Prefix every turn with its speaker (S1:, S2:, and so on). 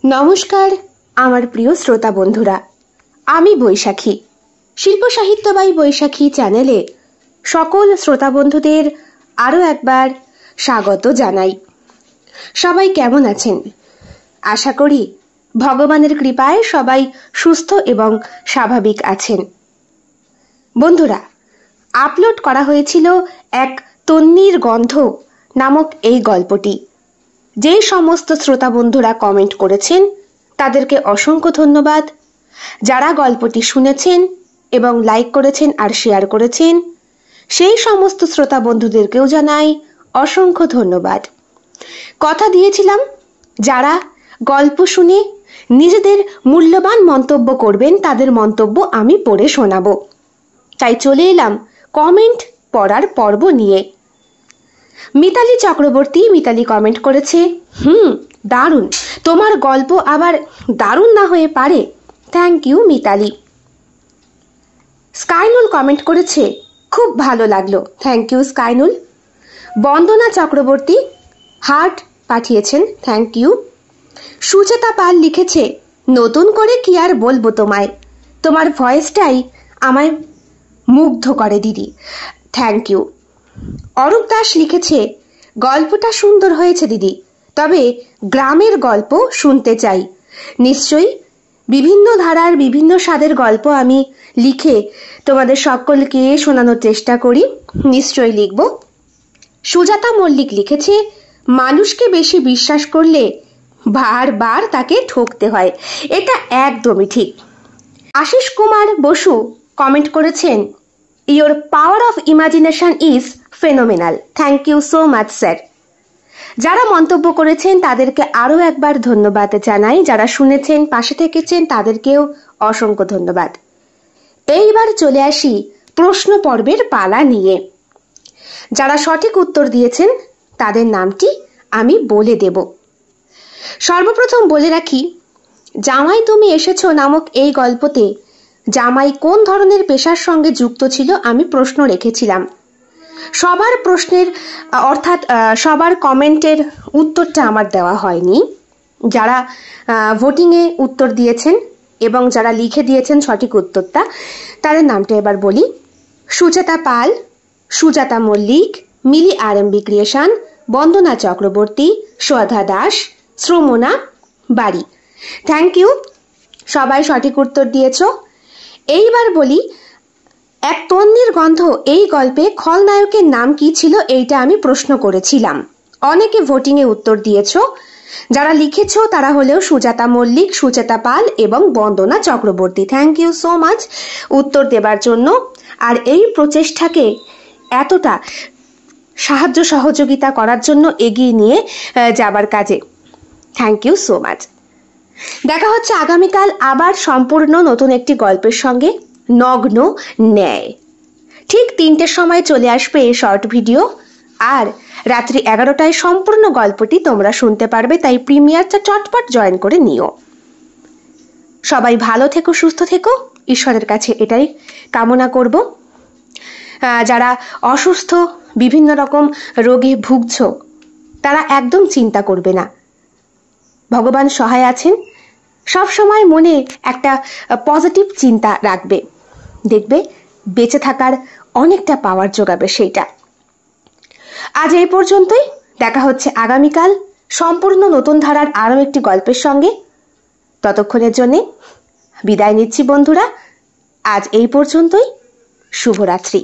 S1: নমস্কার আমার প্রিয় শ্রোতা বন্ধুরা, আমি বৈশাখী। শিল্প সাহিত্য বাই বৈশাখী চ্যানেলে সকল শ্রোতা বন্ধুদের আরও একবার স্বাগত জানাই। সবাই কেমন আছেন? আশা করি ভগবানের কৃপায় সবাই সুস্থ এবং স্বাভাবিক আছেন। বন্ধুরা, আপলোড করা হয়েছিল এক তন্নির গন্ধ নামক এই গল্পটি। যে সমস্ত শ্রোতা বন্ধুরা কমেন্ট করেছেন তাদেরকে অসংখ্য ধন্যবাদ। যারা গল্পটি শুনেছেন এবং লাইক করেছেন আর শেয়ার করেছেন সেই সমস্ত শ্রোতা বন্ধুদেরকেও জানাই অসংখ্য ধন্যবাদ। কথা দিয়েছিলাম যারা গল্প শুনে নিজেদের মূল্যবান মন্তব্য করবেন তাদের মন্তব্য আমি পড়ে শোনাবো। তাই চলে এলাম কমেন্ট পড়ার পর্ব নিয়ে। মিতালি চক্রবর্তী কমেন্ট করেছে, দারুণ, তোমার গল্প আবার দারুণ না হয়ে পারে। Thank you Mitali. Skainul comment করেছে, খুব ভালো লাগলো। Thank you Skainul. Bandana Chakraborty heart পাঠিয়েছেন, থ্যাংক ইউ। সুচেতা পাল লিখেছে, নতুন করে কি আর বলবো তোমায়, তোমার ভয়েসটাই আমায় মুগ্ধ করে দিদি, থ্যাংক ইউ। অরূপ দাস লিখেছে, গল্পটা সুন্দর হয়েছে দিদি, তবে গ্রামের গল্প শুনতে চাই। নিশ্চয়ই বিভিন্ন ধারার বিভিন্ন স্বাদের গল্প আমি লিখে তোমাদের সকলকে শোনানোর চেষ্টা করি, নিশ্চয়ই লিখব। সুজাতা মল্লিক লিখেছে, মানুষকে বেশি বিশ্বাস করলে বারবার তাকে ঠকতে হয়। এটা একদমই ঠিক। আশিস কুমার বসু কমেন্ট করেছেন, your power of imagination is phenomenal. Thank you so much sir. যারা মন্তব্য করেছেন তাদেরকে আরও একবার ধন্যবাদ জানাই। যারা শুনেছেন পাশে থেকেছেন তাদেরকেও অসংখ্য ধন্যবাদ। এইবার চলে আসি প্রশ্ন পর্বের পালা নিয়ে। যারা সঠিক উত্তর দিয়েছেন তাদের নামটি আমি বলে দেব। সর্বপ্রথম বলে রাখি, জামাই তুমি এসেছো নামক এই গল্পতে জামাই কোন ধরনের পেশার সঙ্গে যুক্ত ছিল আমি প্রশ্ন রেখেছিলাম। সবার প্রশ্নের অর্থাৎ সবার কমেন্টের উত্তরটা আমার দেওয়া হয়নি। যারা ভোটিংয়ে উত্তর দিয়েছেন এবং যারা লিখে দিয়েছেন সঠিক উত্তরটা তাদের নামটা এবার বলি। সুচেতা পাল, সুজাতা মল্লিক, মিলি আরএমবি ক্রিয়েশন, বন্দনা চক্রবর্তী, শ্রদ্ধা দাস, শ্রমনা বাড়ি। থ্যাংক ইউ, সবাই সঠিক উত্তর দিয়েছ। এইবার বলি, এক তন্নির গন্ধ এই গল্পে খলনায়কের নাম কি ছিল এইটা আমি প্রশ্ন করেছিলাম। অনেকে ভোটিংয়ে উত্তর দিয়েছ। যারা লিখেছ তারা হলেও সুজাতা মল্লিক, সুচেতা পাল এবং Bandana Chakraborty. Thank you so much উত্তর দেবার জন্য আর এই প্রচেষ্টাকে এতটা সাহায্য সহযোগিতা করার জন্য এগিয়ে নিয়ে যাবার কাজে। Thank you so much. দেখা হচ্ছে আগামীকাল আবার সম্পূর্ণ নতুন একটি গল্পের সঙ্গে। নগ্ন ন্যায় ঠিক 3টের সময় চলে আসবে এই শর্ট ভিডিও, আর রাত্রি 11টায় সম্পূর্ণ গল্পটি তোমরা শুনতে পারবে। তাই প্রিমিয়ারটা চটপট জয়েন করে নিও। সবাই ভালো থেকো, সুস্থ থেকো, ঈশ্বরের কাছে এটাই কামনা করব। যারা অসুস্থ, বিভিন্ন রকম রোগে ভুগছ তারা একদম চিন্তা করবে না, ভগবান সহায় আছেন। সব সময় মনে একটা পজিটিভ চিন্তা রাখবে, দেখবে বেঁচে থাকার অনেকটা পাওয়ার যোগাবে সেইটা। আজ এই পর্যন্তই। দেখা হচ্ছে আগামীকাল সম্পূর্ণ নতুন ধারার আরও একটি গল্পের সঙ্গে। ততক্ষণের জন্যে বিদায় নিচ্ছি বন্ধুরা। আজ এই পর্যন্তই। শুভরাত্রি।